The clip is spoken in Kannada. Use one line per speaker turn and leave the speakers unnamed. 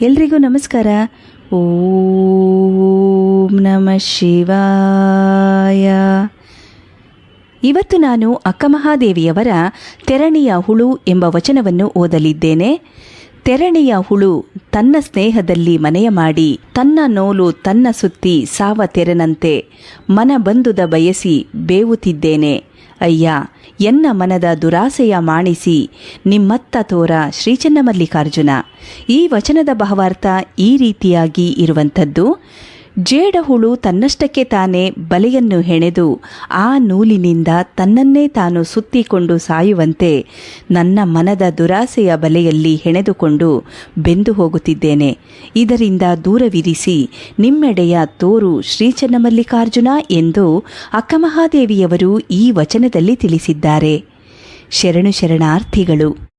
ಎಲ್ರಿಗೂ ನಮಸ್ಕಾರ. ಓಂ ನಮಃ ಶಿವಾಯ. ಇವತ್ತು ನಾನು ಅಕ್ಕಮಹಾದೇವಿಯವರ ತೆರಣಿಯ ಹುಳು ಎಂಬ ವಚನವನ್ನು ಓದಲಿದ್ದೇನೆ. ತೆರಣಿಯ ಹುಳು ತನ್ನ ಸ್ನೇಹದಲ್ಲಿ ಮನೆಯ ಮಾಡಿ, ತನ್ನ ನೋಲು ತನ್ನ ಸುತ್ತಿ ಸಾವ ತೆರನಂತೆ ಮನ ಬಂದುದ ಬಯಸಿ ಬೇವುತ್ತಿದ್ದೇನೆ. ಅಯ್ಯ ಎನ್ನ ಮನದ ದುರಾಸೆಯ ಮಾಣಿಸಿ ನಿಮ್ಮತ್ತ ತೋರ ಶ್ರೀಚನ್ನಮಲ್ಲಿಕಾರ್ಜುನ. ಈ ವಚನದ ಭಾವಾರ್ಥ ಈ ರೀತಿಯಾಗಿ ಇರುವಂಥದ್ದು. ಜೇಡಹುಳು ತನ್ನಷ್ಟಕ್ಕೆ ತಾನೇ ಬಲೆಯನ್ನು ಹೆಣೆದು ಆ ನೂಲಿನಿಂದ ತನ್ನನ್ನೇ ತಾನು ಸುತ್ತಿಕೊಂಡು ಸಾಯುವಂತೆ ನನ್ನ ಮನದ ದುರಾಸೆಯ ಬಲೆಯಲ್ಲಿ ಹೆಣೆದುಕೊಂಡು ಬೆಂದು ಹೋಗುತ್ತಿದ್ದೇನೆ. ಇದರಿಂದ ದೂರವಿರಿಸಿ ನಿಮ್ಮೆಡೆಯ ತೋರು ಶ್ರೀಚನ್ನಮಲ್ಲಿಕಾರ್ಜುನ ಎಂದು ಅಕ್ಕಮಹಾದೇವಿಯವರು ಈ ವಚನದಲ್ಲಿ ತಿಳಿಸಿದ್ದಾರೆ. ಶರಣು ಶರಣಾರ್ಥಿಗಳು.